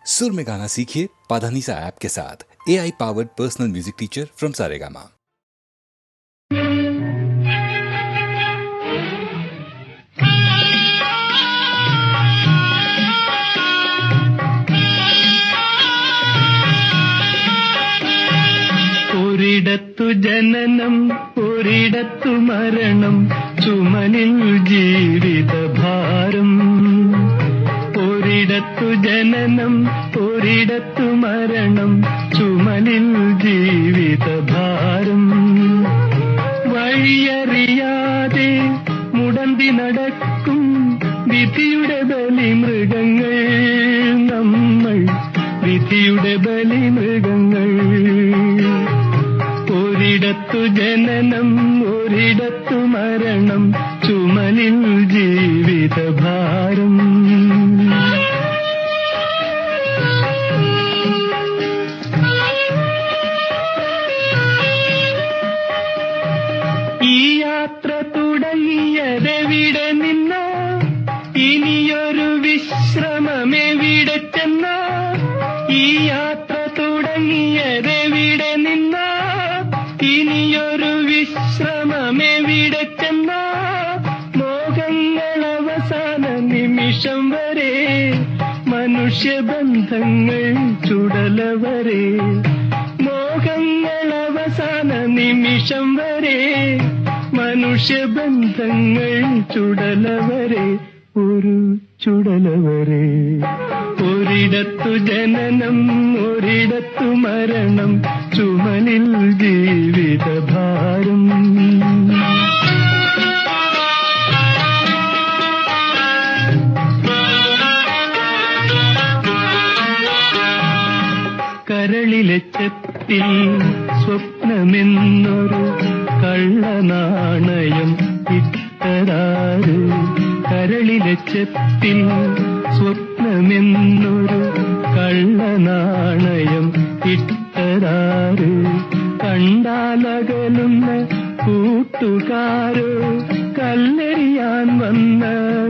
सुर में गाना सीखिए पाधानीसा ऐप के साथ। AI powered personal music teacher from Saregama. ഒരിടത്തു ജനനം ഒരിടത്തു മരണം, ചുമലിൽ ജീവിതഭാരം. ഒരിടത്തു ജനനം ഒരിടത്തു മരണം, ചുമലിൽ ജീവിതഭാരം. വഴിയറിയാതെ മുടന്തി നടക്കും വിധിയുടെ ബലിമൃഗങ്ങൾ നമ്മൾ, വിധിയുടെ ബലിമൃഗങ്ങൾ. ഒരിടത്തു ജനനം ഒരിടത്തു മരണം, ചുമലിൽ ജീവിതഭാരം. ഈ യാത്ര തുടങ്ങിയതെവിടെ നിന്നോ, ഇനിയൊരു വിശ്രമമെവിടെ ചെന്നോ. ഈ യാത്ര തുടങ്ങിയതെവിടെ നിന്നോ, ഇനിയൊരു വിശ്രമമെവിടെ ചെന്നോ. മോഹങ്ങൾ അവസാന നിമിഷം വരെ, മനുഷ്യബന്ധങ്ങൾ ചുടലവരെ. മോഹങ്ങൾ അവസാന നിമിഷം വരെ, മനുഷ്യബന്ധങ്ങൾ ചുടലവരെ, ഒരു ചുടലവരെ. ഒരിടത്തു ജനനം ഒരിടത്തു മരണം, ചുമലിൽ ജീവിതഭാരം. കരളിലെ ചെപ്പിൽ സ്വപ്നമെന്നൊരു കള്ളനാണയം ഇട്ടതാര്. കരളിലെ ചെപ്പിൽ സ്വപ്നമെന്നൊരു കള്ളനാണയം ഇട്ടതാര്. കണ്ടാലകലുന്ന കൂട്ടുകാരോ, കല്ലെറിയാൻ വന്ന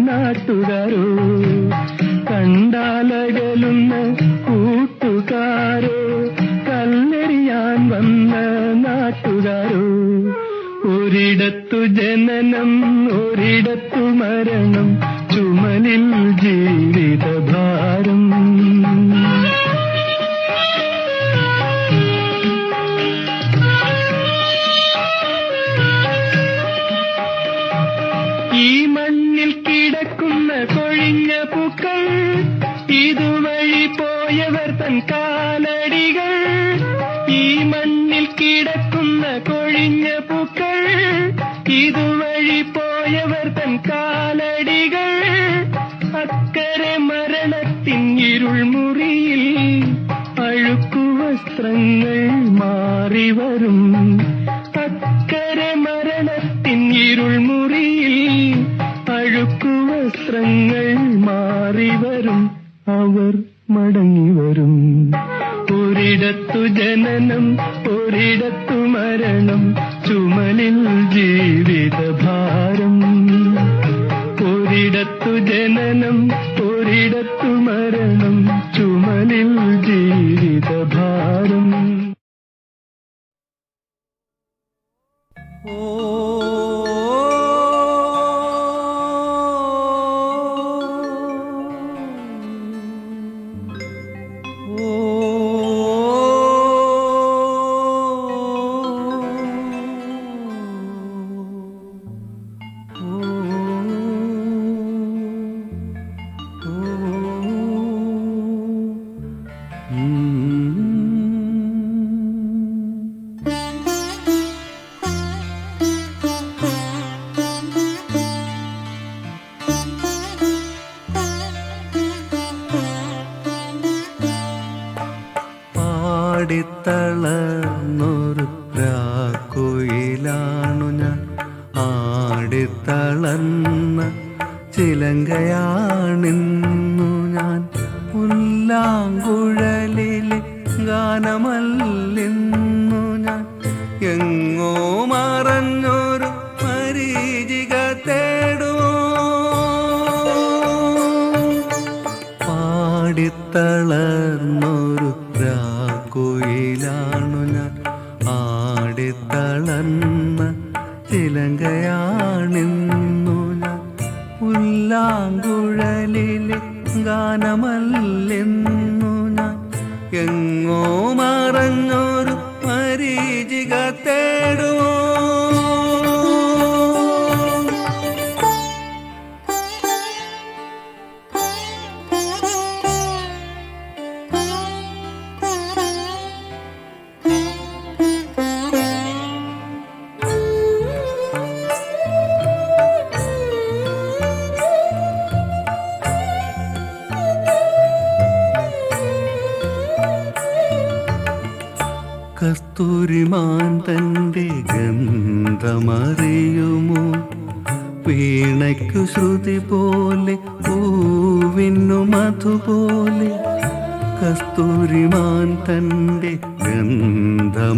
നാട്ടുകാരോ. കണ്ടാലകലുന്ന കൂട്ടുകാരോ, കല്ലെറിയാൻ വന്ന നാട്ടുകാരോ. ഒരിടത്തു ജനനം ഒരിടത്തു മരണം, ചുമലിൽ ജീവിതഭാരം. ഈ മണ്ണിൽ കിടക്കുന്ന കൊഴിഞ്ഞ പൂക്കൾ, ഇതുവഴി പോയവർ തൻ കാലടികൾ. ഈ മണ്ണിൽ കിടക്കുന്ന കൊഴിഞ്ഞ പൂക്കൾ, ഇതുവഴി പോയവർ തൻ കാലടികൾ. അക്കരെ മരണത്തിൻ ഇരുൾമുറിയിൽ അഴുക്കുവസ്ത്രങ്ങൾ മാറിവരും. അക്കരെ മരണത്തിൻ ഇരുൾമുറിയിൽ അഴുക്കുവസ്ത്രങ്ങൾ മാറിവരും, അവർ മടങ്ങിവരും. ഒരിടത്തു ജനനം ഒരിടത്തു മരണം, ചുമലിൽ ജീവിതഭാരം. ഒരിടത്തു ജനനം ഒരിടത്തു മരണം, ചുമലിൽ ജീവിതഭാരം. ആടിത്തളർന്നൊരു രാക്കുയിലാണു ഞാൻ, ആടിത്തളർന്ന ചിലങ്കയാണിന്നു ഞാൻ. പുല്ലാങ്കുഴലിലെ ഗാനമല്ലിന്നു ഞാൻ, എങ്ങോ മറഞ്ഞൊരു മരീചിക തേടുവോ. പാടിത്തള പാടിത്തളർന്നൊരു രാക്കുയിലാണു ഞാൻ, ആടിത്തളർന്ന ചിലങ്കയാണിന്നു ഞാൻ. പുല്ലാങ്കുഴലിലെ ഗാനമല്ലെന്നു ഞാൻ, എങ്ങോ മറഞ്ഞൊരു മരീചിക തേടുവോ. കസ്തൂരിമാൻ തൻ്റെ ഗന്ധമറിയുമോ, വീണയ്ക്കു ശ്രുതി പോലെ പൂവിന്നു മധുപോലെ. കസ്തൂരിമാൻ തൻ്റെ ഗന്ധമറിയുമോ,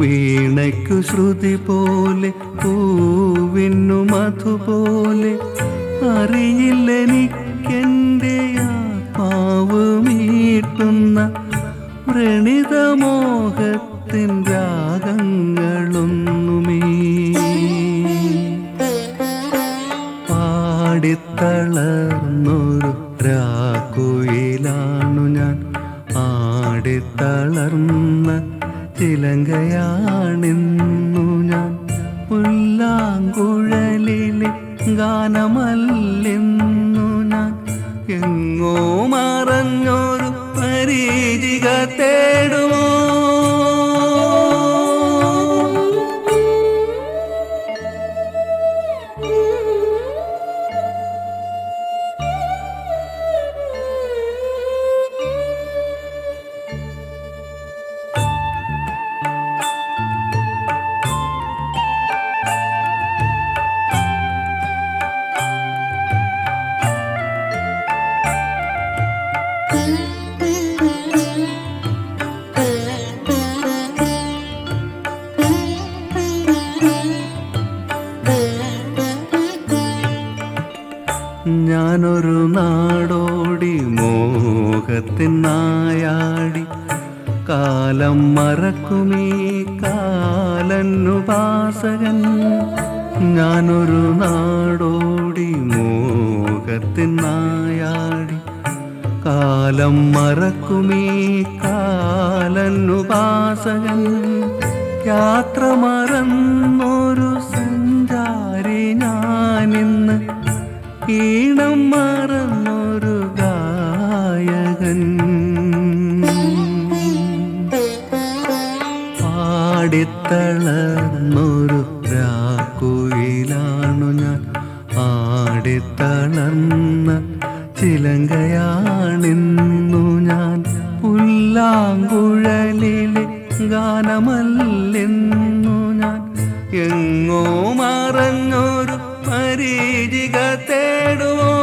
വീണയ്ക്കു ശ്രുതി പോലെ പൂവിന്നു മധുപോലെ. അറിയില്ലെനിക്കെൻ്റെ ആത്മാവ് മീട്ടുന്ന വ്രണിതമോഹത്തിൻ രാഗങ്ങളൊന്നുമേ. പാടിത്തളർന്നൊരു രാക്കുയിലാണു ഞാൻ, ആടിത്തളർന്ന ചിലങ്കയാണിന്നു ഞാൻ. പുല്ലാങ്കുഴലിലെ ഗാനമല്ലെന്നു ഞാൻ, എങ്ങോ മറഞ്ഞൊരു മരീചിക തേടുമോ. ഞാനൊരു നാടോടി മോഹത്തിൻ നായാടി, കാലം മറക്കുമീ കാലനുപാസകൻ. ഞാനൊരു നാടോടി മോഹത്തിൻ നായാടി, കാലം മറക്കുമീ കാലനുപാസകൻ. യാത്ര മറന്നൊരു സഞ്ചാരി ഞാനിന്ന്, ഈണം മറന്നൊരു ഗായകൻ. പാടിത്തളർന്നൊരു രാക്കുയിലാണു ഞാൻ, ആടിത്തളർന്ന ചിലങ്കയാണിന്നു ഞാൻ. പുല്ലാങ്കുഴലിലെ ഗാനമല്ലെന്നു ഞാൻ, എങ്ങോ മറഞ്ഞൊരു മരീചിക തേടുവോ.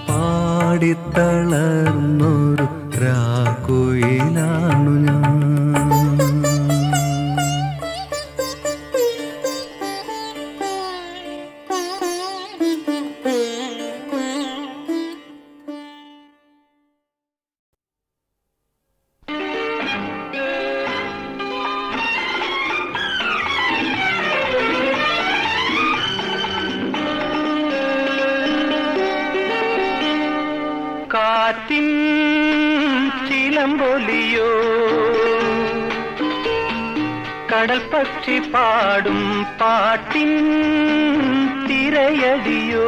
പാടിത്തളർന്നൊരു രാക്കുയിലാണു ഞാൻ. കാറ്റിൻ ചിലമ്പൊലിയോ, കടൽ പക്ഷി പാടും പാട്ടിൻ തിരയടിയോ,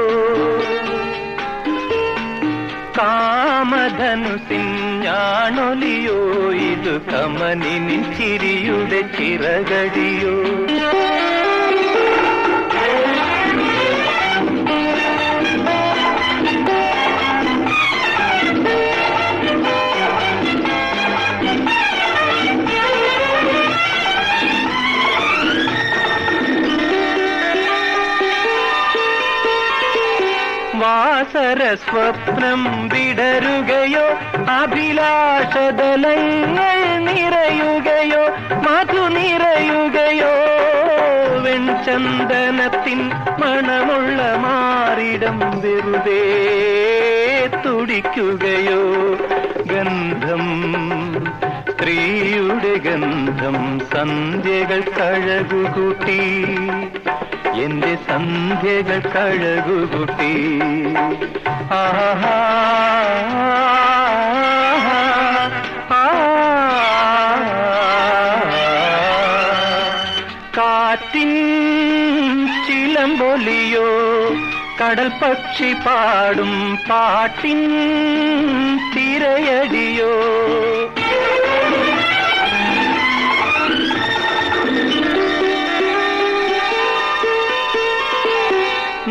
കാമധനുസിൻ ഞാണൊലിയോ, ഇത് കമനിൻ ചിരിയുടെ ചിറകടിയോ. ആസര സ്വപ്നം വിടരുകയോ അഭിലാഷതലങ്ങൾ നിറയുകയോ മധു നിറയുകയോ വെൺചന്ദനത്തിൻ മണമുള്ള മാറിടം വെറുതെ തുടിക്കുകയോ ഗന്ധം സ്ത്രീയുടെ ഗന്ധം സന്ധ്യകൾ കഴകുകൂട്ടി എന്റെ സന്ധ്യകൾ കഴകുകൂട്ടി ആഹാ കാറ്റിൻ ചിലമ്പൊലിയോ കടൽ പക്ഷി പാടും പാട്ടിൻ തിരയടിയോ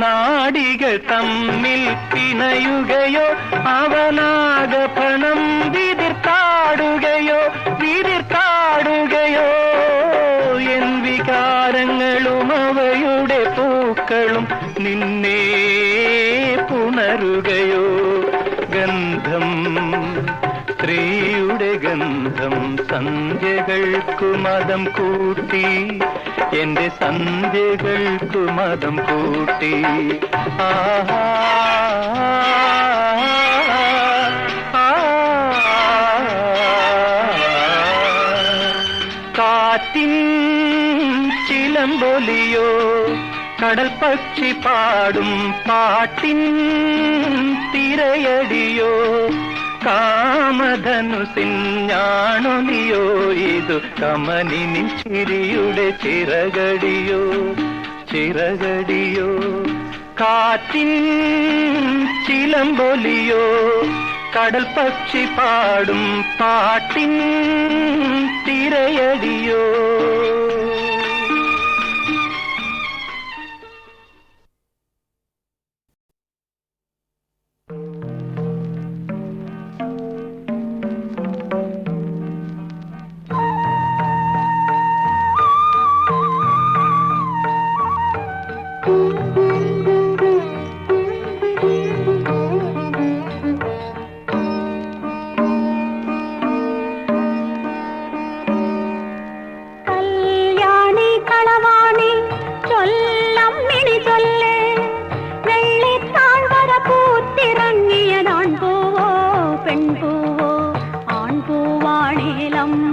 നാടികൾ തമ്മിൽ പിണയുകയോ അവനാകപണം വിതിർത്താടുകയോ എൻ വികാരങ്ങളും അവയുടെ പൂക്കളും നിന്നെ പുണരുകയോ ഗന്ധം സ്ത്രീയുടെ ഗന്ധം സന്ധ്യകൾക്കു മദം കൂട്ടി എന്റെ സന്ധ്യകൾക്കു മദം കൂട്ടി ആഹാ കാറ്റിൻ ചിലമ്പൊലിയോ കടൽ പക്ഷി പാടും പാട്ടിൻ തിരയടിയോ കാമധനുസിൻ ഞാണൊലിയോ ഇതു കമനിനിൻ ചിരിയുടെ ചിറകടിയോ കാറ്റിൻ ചിലമ്പൊലിയോ കടൽ പക്ഷി പാടും പാട്ടിൻ തിരയടിയോ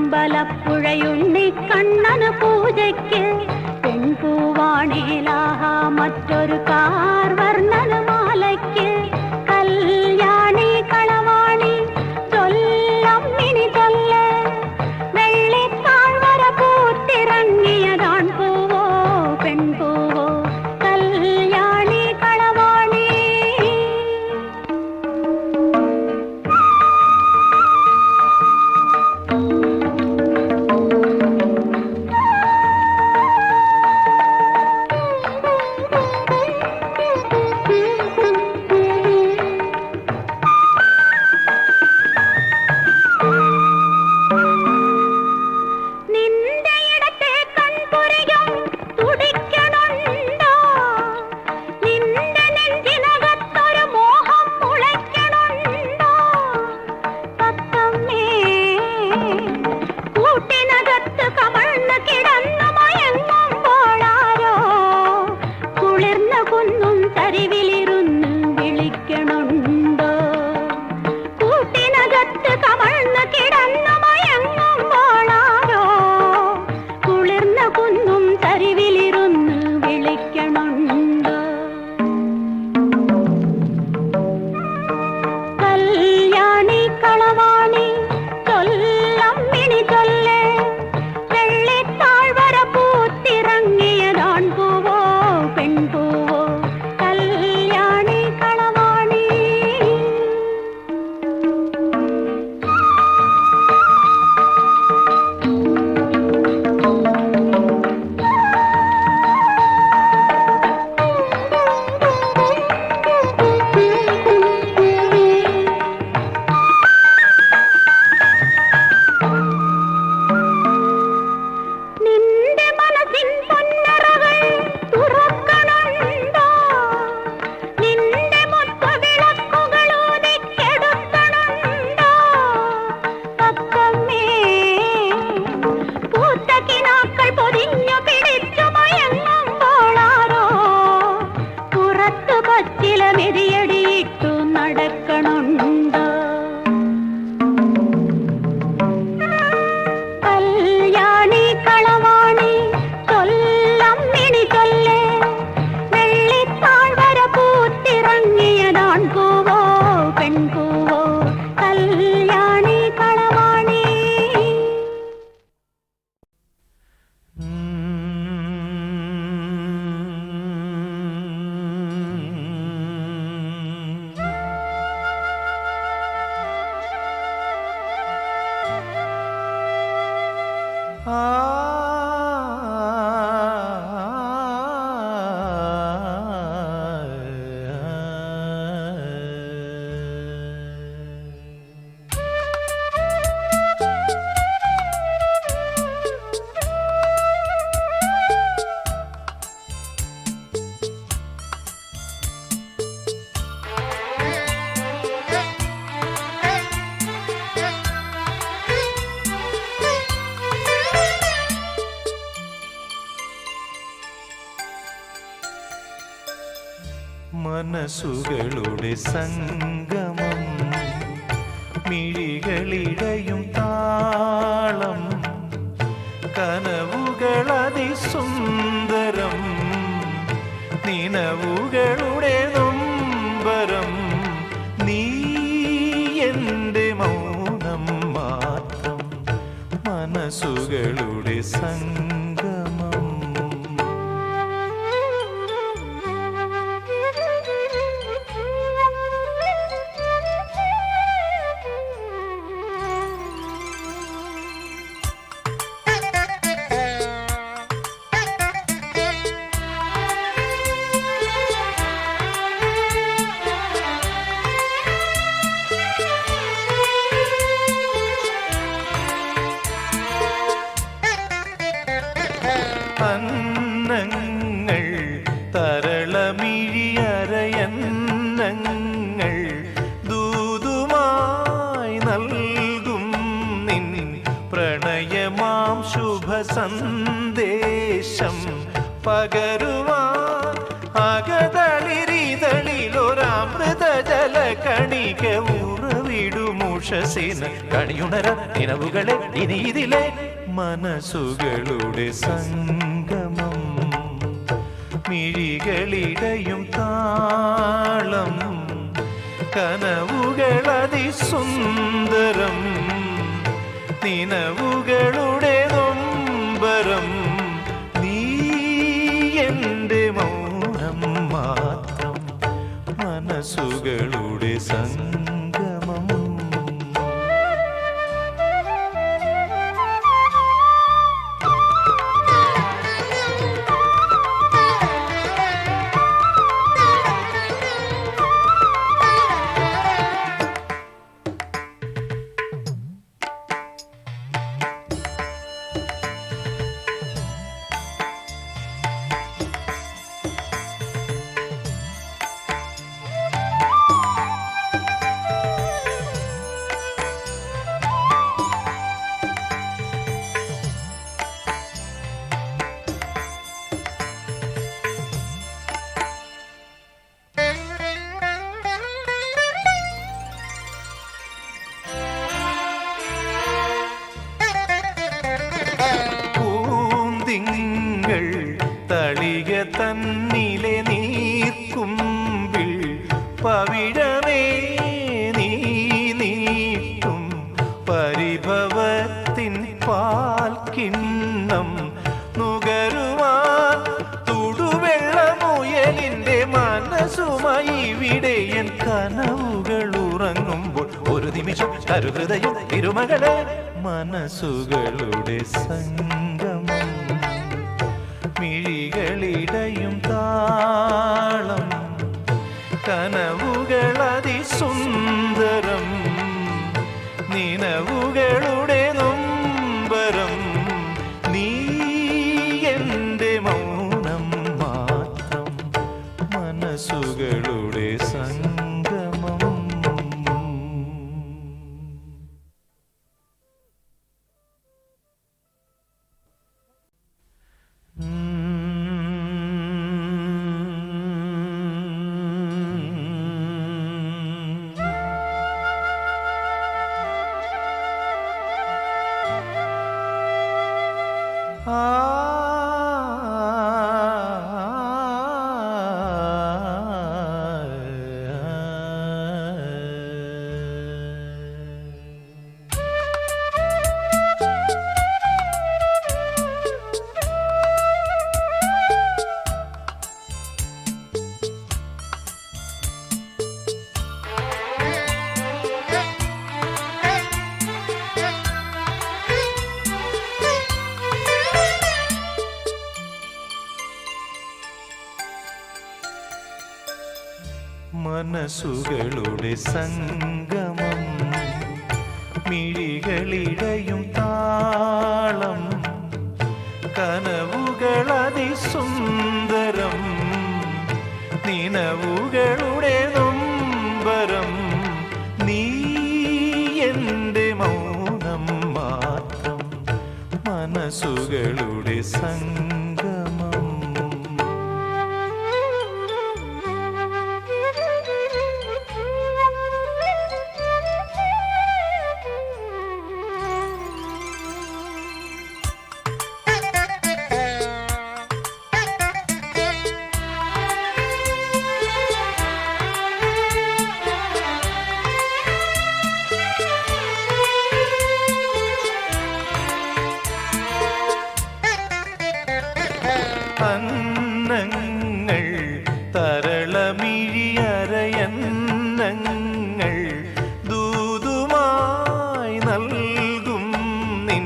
അമ്പലപ്പുഴയുണ്ണി കണ്ണന് പൂജയ്ക്ക് പെൺപൂവാണേലാഹ മറ്റൊരു കാർവർണ്ണന മാലയ്ക്ക് കല്യാണി കളവാണി ചൊല്ലമ്മിണി ചൊല്ല വെള്ളിത്താഴ്വര പൂത്തിറങ്ങിയതാൺ പൂവോ പെൺപൂവോ കല്യാണി കളവാണി. പെൺപൂവോ കല്യാണി കളവാണി. മനസ്സുകളുടെ സംഗമം മിഴികളിടയും താളം കനവുകളതിസുന്ദരം നിനവുകളുടെ നൊമ്പരം നീ എൻ്റെ മൗനം മാത്രം മനസ്സുകളുടെ സംഗമം അന്നങ്ങൾ തരളമിഴിയരയന്നങ്ങൾ ദൂതുമായി നൽകും നിൻ പ്രണയമാം ശുഭ സന്ദേശം പകരുവാൻ അകതളിരിതളിലൊരമൃത ജല കണിക ഉറവിടുമുഷസിന് കണിയുണര നിലവുകളെ ഇനി ഇതിലെ മനസ്സുകളുടെ സംഗമം മിഴികളിടയും താളം കനവുകളതിസുന്ദരം നിനവുകളുടെ നൊമ്പരം നീ എൻ്റെ മൗനം മാത്രം മനസ്സുകളുടെ സംഗമം തിങ്കൾ തളിക തന്നിലെ നീർക്കുമ്പിൽ പവിഴമേ നീ നീട്ടും പരിഭവത്തിൻ പാൽക്കിണ്ണം നുകരുവാൻ തുടുവെള്ളമുയലിൻ്റെ മനസ്സുമായി ഇവിടെ എൻ കനവുകൾ ഉറങ്ങുമ്പോൾ ഒരു നിമിഷം കരുഹൃദയം തിരുമകളെ മനസ്സുകളുടെ സംഗമം മിഴികളിടയും താളം കനവുകളതിസുന്ദരം നിനവുകളുടെ നൊമ്പരം നീ എൻ്റെ മൗനം മാത്രം മനസ്സുകളുടെ സംഗമം മനസ്സുകളുടെ സംഗമം മിഴികളിടയും താളം കനവുകളതിസുന്ദരം നിനവുകളുടെ നൊമ്പരം നീ എൻ്റെ മൗനം മാത്രം മനസ്സുകളുടെ സംഗമം ചിഹ്നങ്ങൾ ദൂതുമായി നൽകും നിൻ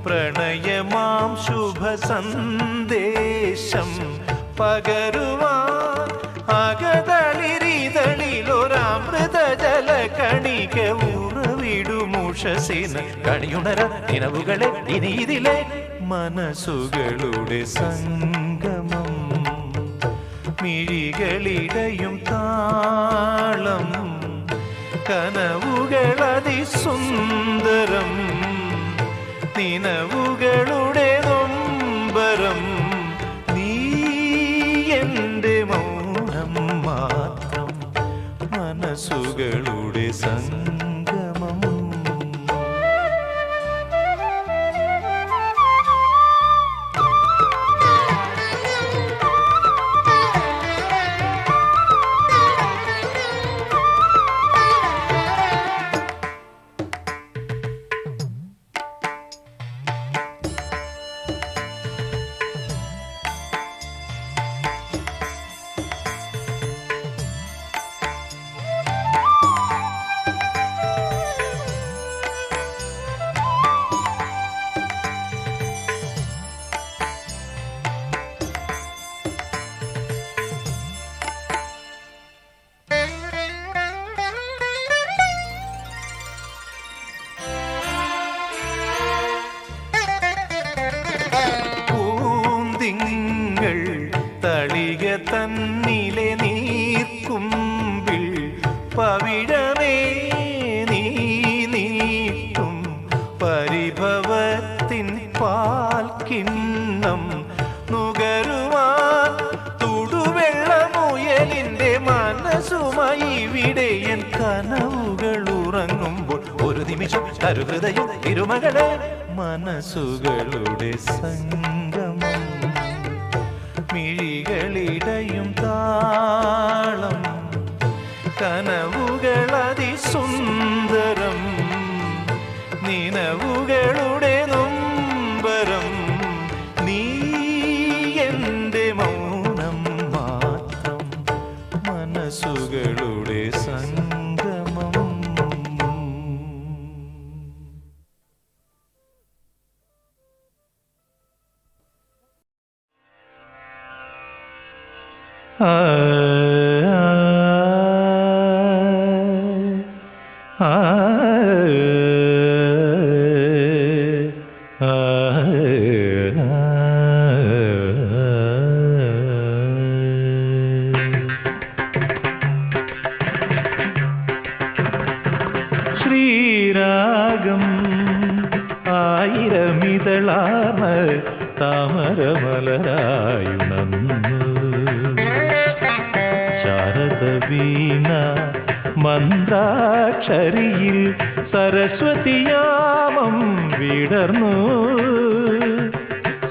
പ്രണയമാം ശുഭ സന്ദേശം പകരുവാൻ അകതളിരിതളിലൊരമൃത ജല കണിക ഉറവിടുമുഷസിന് കണിയുണര നിലവുകളെ ഇനി ഇതിലെ മനസ്സുകളുടെ സംഗമം മിഴികളിടയും താളം കനവുകളതിസുന്ദരം നിനവുകളുടെ നൊമ്പരം നീ എൻ്റെ മൗനം മാത്രം മനസ്സുകളുടെ സംഗമം തിങ്കൾ തളിക തന്നിലെ നീർക്കുമ്പിൽ പവിഴമേ നീ നീട്ടും പരിഭവത്തിൻ പാൽക്കിണ്ണം നുകരുവാൻ തുടുവെള്ളമുയലിൻ്റെ മനസ്സുമായി ഇവിടെ എൻ കനവുകൾ ഉറങ്ങുമ്പോൾ ഒരു നിമിഷം തരുഹൃദയം തിരുമകളെ മനസ്സുകളുടെ സംഗമം മിഴികളിടയും താളം കനവുകളതിസുന്ദരം നിനവുകളുടെ നൊമ്പരം നീ എൻ്റെ മൗനം മാത്രം മനസ്സുകളുടെ സംഗമം ശ്രീരാഗം ആയിരമിതളാർന്ന താമരമലരായുണർന്നു ശാരദവീണ മന്ത്രാക്ഷരിയിൽ സരസ്വതിയാമം വിടർന്നു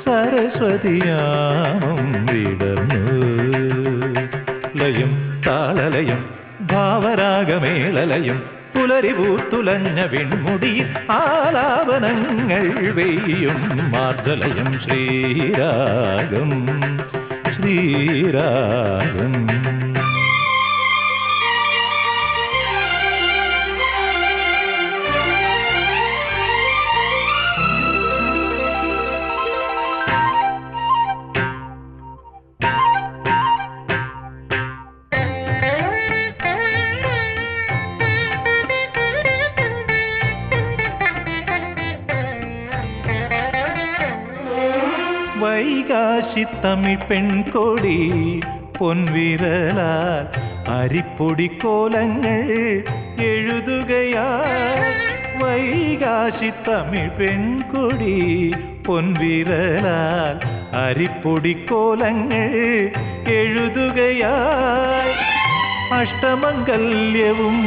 സരസ്വതിയാമം വിടർന്നു ലയം താളലയം ഭാവരാഗമേളലയം പുലരിപൂത്തുലഞ്ഞ വിൺമുടിയിൽ ആലാപനങ്ങൾ വെയ്യും മാർദ്ദലയം ശ്രീരാഗം ശ്രീരാഗം വൈകാശിത്തമിഴ് പെൺകൊടി പൊൻവിരലാൽ അരിപ്പൊടിക്കോലങ്ങൾ എഴുതുകയാൽ വൈകാശിത്തമിഴ് പെൺകൊടി പൊൻവിരലാൽ അരിപ്പൊടിക്കോലങ്ങൾ എഴുതുകയാൽ അഷ്ടമംഗല്യവും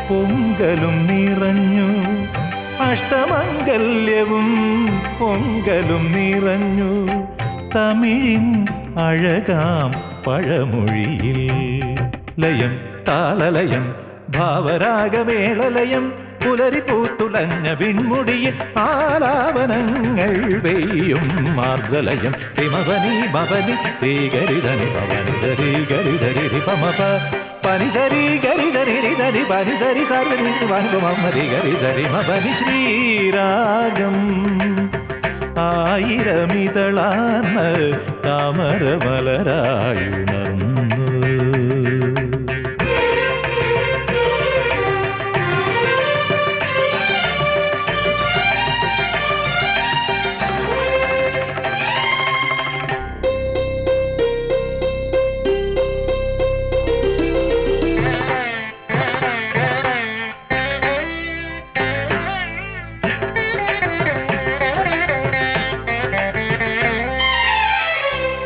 പൊങ്കലും നിറഞ്ഞു അഷ്ടമംഗല്യവും പൊങ്കലും നിറഞ്ഞു തമിഴിൻ അഴകാം പഴമൊഴിയിൽ ലയം താളലയം ഭാവരാഗമേളലയം പുലരിപൂത്തുലഞ്ഞ വിൺമുടിയിൽ ആലാപനങ്ങൾ വെയ്യും മാർദ്ദലയം ഹിമവനി ഭവനി ശ്രീകരിധനി ഭവനി ധരി ഗരിധരി പമപ പനി ധരി ഗരിധരി പനി സരി സരി മരി ഗരി സരി മപനി ശ്രീരാഗം ആയിരമിതളാർന്ന താമരമലരായുണർന്നു.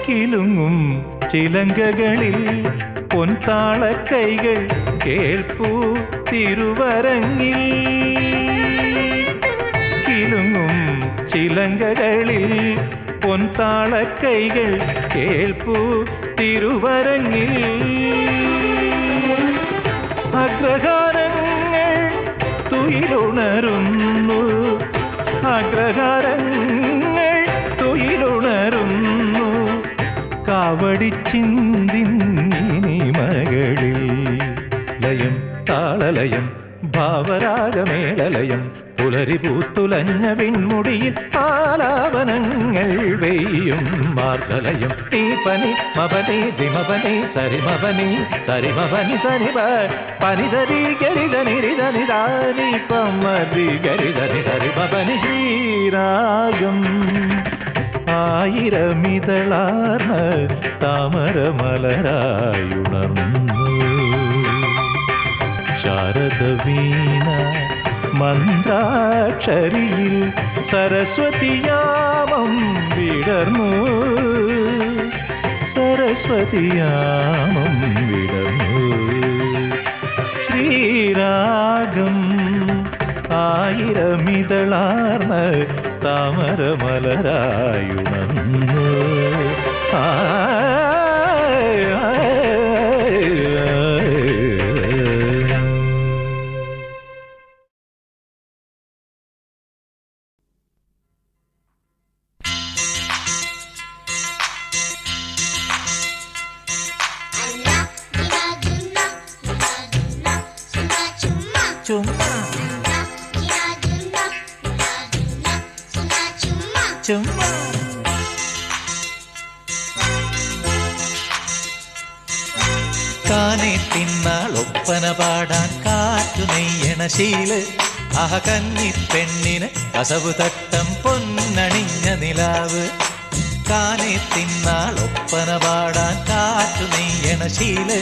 കിലുങ്ങും ചിലങ്കകളിൽ പൊൻതാള കൈകൾ കേൾപ്പൂ തിരുവരങ്ങിൽ. കിലുങ്ങും ചിലങ്കകളിൽ പൊൻതാള കൈകൾ കേൾപ്പൂ തിരുവരങ്ങിൽ. അഗ്രഹാരങ്ങൾ തുയിലുണരുന്നു, അഗ്രഹാരങ്ങൾ തുയിലുണരുന്നു. കാവടിച്ചിന്തിനിമകളിൽ ലയം താളലയം ഭാവരാഗമേളലയം പുലരി പൂത്തുലഞ്ഞ വിൺമുടിയിൽ ആലാപനങ്ങൾ വെയ്യും മാർഗലയം. നീ പനി മപനി ദിമപനി സരിമപനി സരിമപനി സരിമ പനി സരി ഗരിതനിരിതനി ദാനി പമരി ഗരിതനി സരിമപനി ശ്രീരാഗം ആയിരമിതളാർന്ന താമരമലരായുണർന്നു. ശാരദവീണ മന്ത്രാക്ഷരിയിൽ സരസ്വതിയാമം വിടർന്നു, സരസ്വതിയാമം വിടർന്നു. ശ്രീരാഗം ആയിരമിതളാർന്ന താമരമലരായുണർന്നു. ചുമ്മാ ചുമ്മാ കാനെ തിന്നാൾ ഒപ്പന പാടാൻ കാറ്റു നെയ്യണ ശീല്. അഹ കന്നി പെണ്ണിന് കസവു തട്ടം പൊന്നണിഞ്ഞ നിലാവ്. കാനെ തിന്നാൾ ഒപ്പന പാടാൻ കാറ്റു നെയ്യണ ശീല്.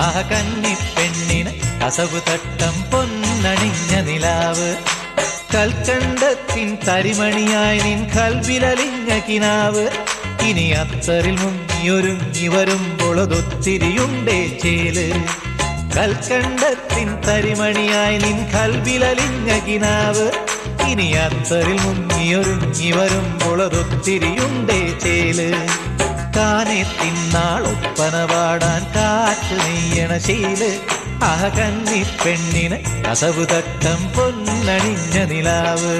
അഹ കന്നി പെണ്ണിന് കസവു തട്ടം പൊന്നണിഞ്ഞ നിലാവ്. കൽക്കണ്ടത്തിൻ തരിമണിയായി നിൻ കൽവിലലിഞ്ഞ കിനാവ്. ഇനി അത്തറിൽ മുങ്ങിയൊരുങ്ങി വരുമ്പോളതൊത്തിരിയുണ്ടേ ചേല്. കൽക്കണ്ടത്തിൻ തരിമണിയായി നിൻ കൽവിലലിഞ്ഞ കിനാവ്. ഇനി അത്തറിൽ മുങ്ങിയൊരുങ്ങി വരുമ്പോളതൊത്തിരിയുണ്ടേ ചേല്. കാനെ തിന്നാൾ ഒപ്പന പാടാൻ കാറ്റ് നെയ്യണ ശീല്. അഹ കന്നി പെണ്ണിന് കസവു തട്ടം പൊന്നണിഞ്ഞ നിലാവ്.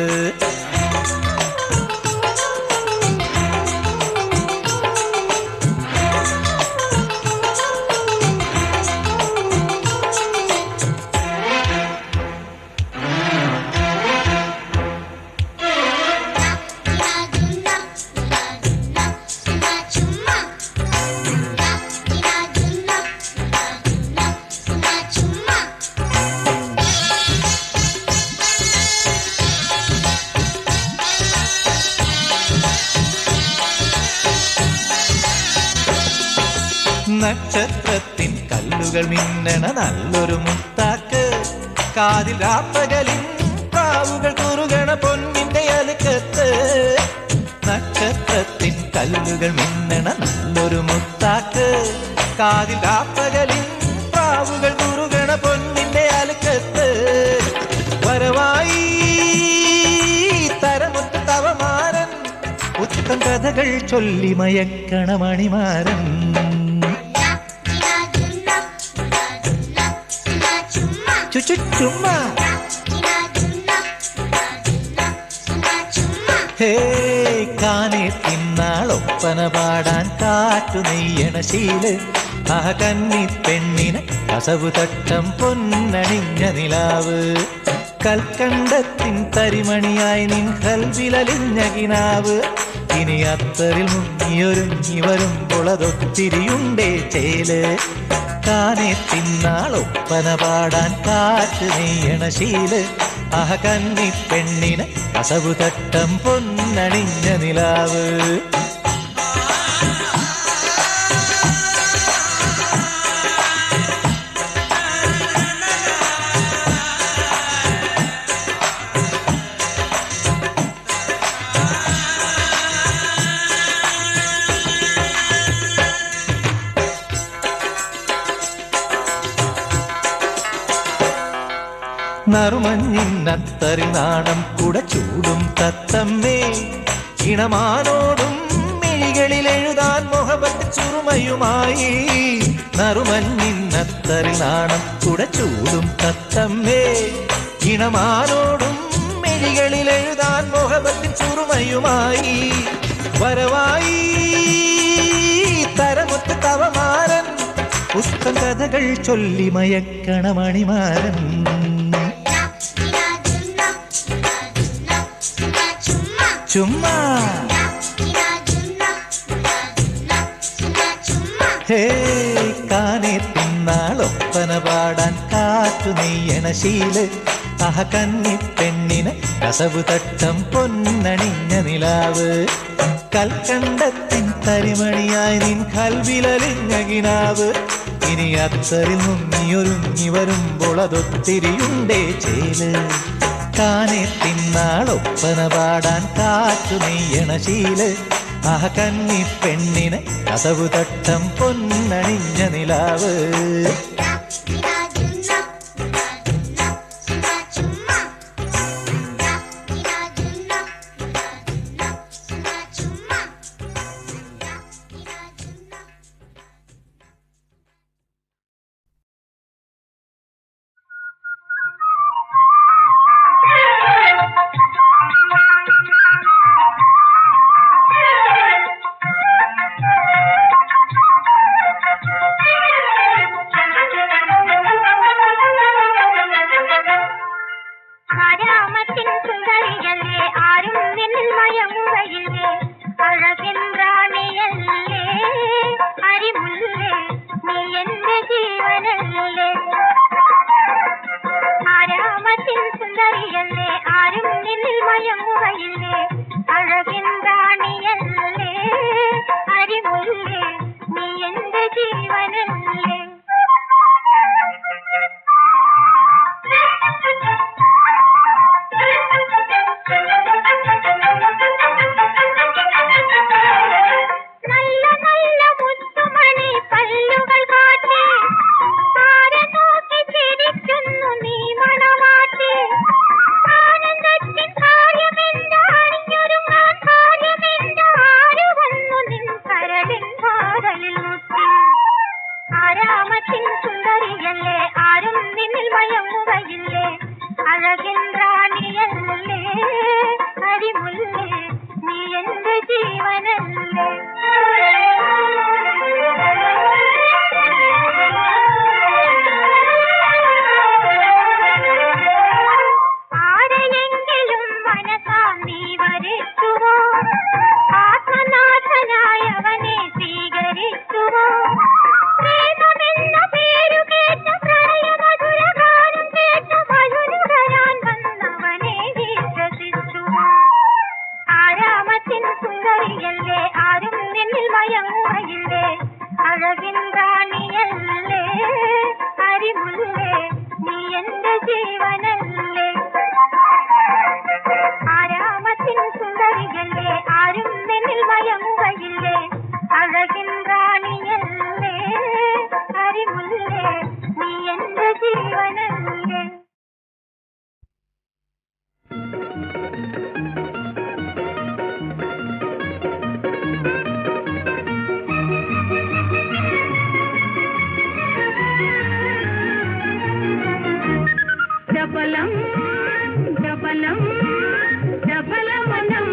നക്ഷത്രത്തിൻ കല്ലുകൾ മിന്നണ നല്ലൊരു മുത്താക്ക്. കാതിൽ രാപ്പകലിൻ പ്രാവുകൾ കുറുകണ പൊന്നിന്റെ അലുക്കത്ത്. നക്ഷത്രത്തിൻ കല്ലുകൾ മിന്നണ നല്ലൊരു മുത്താക്ക്. കാതിൽ രാപ്പകലിൻ പ്രാവുകൾ കുറുകണ പൊന്നിന്റെ അലുക്കത്ത്. വരവായി തരമൊത്ത തവമാരൻ ഉത്തം കഥകൾ ചൊല്ലി മയക്കണ മണിമാരൻ. ചുമ്മാ ഹേ കാനെ തിന്നാൾ ഒപ്പന പാടാൻ കാറ്റു നെയ്യണ ശീല്. ആ കന്നി പെണ്ണിന് കസവു തട്ടം പൊന്നണിഞ്ഞ നിലാവ് കൽക്കണ്ടത്തിൻ തരിമണിയായി നിൻ കൽവിലലിഞ്ഞ കിനാവ് ഇനി അത്തറിൽ മുങ്ങിയൊരുങ്ങി വരുമ്പോളതൊത്തിരിയുണ്ടേ ചേല് കാനെ തിന്നാളൊപ്പന പാടാൻ കാറ്റ് നെയ്യണ ശീല് ആ കന്നി പെണ്ണിന് കസവു തട്ടം പൊന്നണിഞ്ഞ നിലാവ് നറുമഞ്ഞിന്നത്തറി നാണം കുട ചൂടും തത്തമ്മേ ഇണമാനോടും മിഴികളിൽ എഴുതാൻ മുഹബത്ത് ചുറുമയുമായി നറുമഞ്ഞിന്നത്തറി നാണം കുട ചൂടും തത്തമ്മേ ഇണമാനോടും മിഴികളിൽ എഴുതാൻ മുഹബത്ത് ചുറുമയുമായി വരവായി തരമൊത്ത തവമാരൻ പുസ്തക കഥകൾ ചൊല്ലി മയക്കണ മണിമാരൻ ചുമ്മാ ഹേ കാനെ തിന്നാളൊപ്പന പാടാൻ കാറ്റു നെയ്യണ ശീല് ആ കന്നി പെണ്ണിന് കസവു തട്ടം പൊന്നണിഞ്ഞ നിലാവ് കൽക്കണ്ടത്തിൻ തരിമണിയായി നിൻ കൽവിലലിഞ്ഞ കിനാവ് ഇനി അത്തറിൽ മുങ്ങിയൊരുങ്ങി വരുമ്പോൾ അതൊത്തിരിയുണ്ടേ ചേല് കാനെ തിന്നാളൊപ്പന പാടാൻ കാറ്റു നെയ്യണ ശീല് ആ കന്നി പെണ്ണിന് കസവു തട്ടം പൊന്നണിഞ്ഞ നിലാവ് डबलम डबलम डबलमनं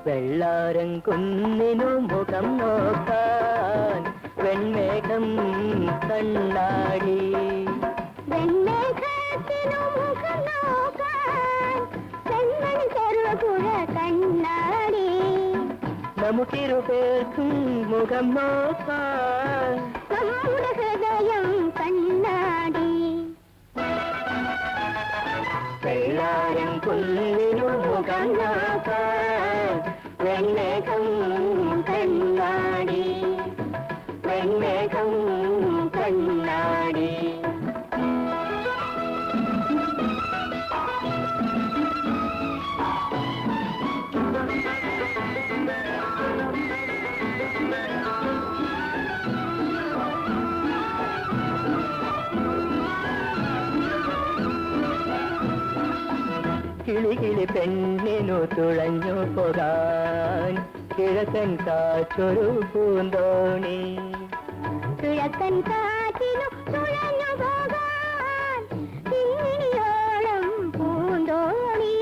വെള്ളാരം കുന്നിനു മുഖം നോക്കാൻ വെൺമേഘം കണ്ണാടി. വെൺമേഘത്തിനു മുഖം നോക്കാൻ പെൺമണി ചെറുപുഴ കണ്ണാടി. നമുക്കിരുപേർക്കും മുഖം നോക്കാൻ നമ്മുടെ ഹൃദയം കണ്ണാടി. വെള്ളാരം കുന്നിനു മുഖം നോക്കാൻ വെൺമേഘം കണ്ണാടി. വെൺമേഘം കണ്ണാടി. കിളികിളി പെണ്ണിനു തുഴഞ്ഞു പോകാൻ കിഴക്കൻ കാറ്റൊരു പൂന്തോണി. കിഴക്കൻ കാറ്റിനു തുഴഞ്ഞു പോകാൻ കിങ്ങിണിയോളം പൂന്തോണി.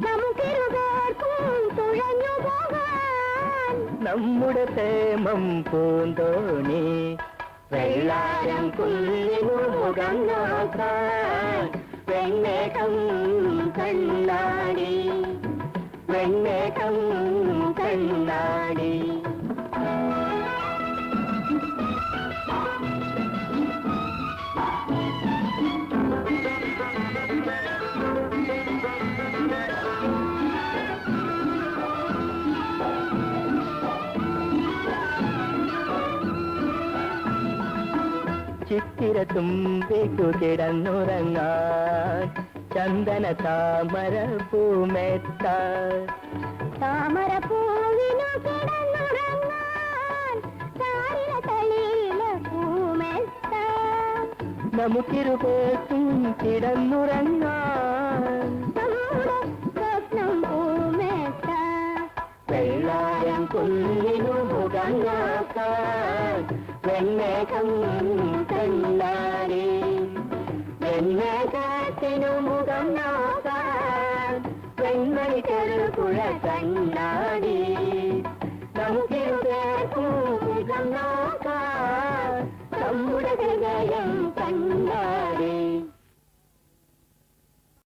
നമുക്കിരുപേർക്കും തുഴഞ്ഞു പോകാൻ നമ്മുടെ പ്രേമം പൂന്തോണി. വെള്ളാരം കുന്നിനു മുഖം നോക്കാൻ വെൺമേഘം കണ്ണാടി. വെൺമേഘം കണ്ണാടി. ചിത്തിര തുമ്പിക്കു കിടന്നുറങ്ങാൻ ചന്ദന താമര പൂമെത്ത. താമര പൂവിനു കിടന്നുറങ്ങാൻ താരില തളിയില പൂമെത്ത. നമുക്കിരുപേർക്കും കിടന്നുറങ്ങാൻ നമ്മുടെ സ്വപ്നം പൂമെത്ത. വെള്ളാരം കുന്നിനു മുഖം നോക്കാൻ വെൺമേഘം കണ്ണാടി. വെൺമേഘത്തിനു മുഖം നോക്കാൻ വെൺമണി ചെറുപുഴ കണ്ണാടി.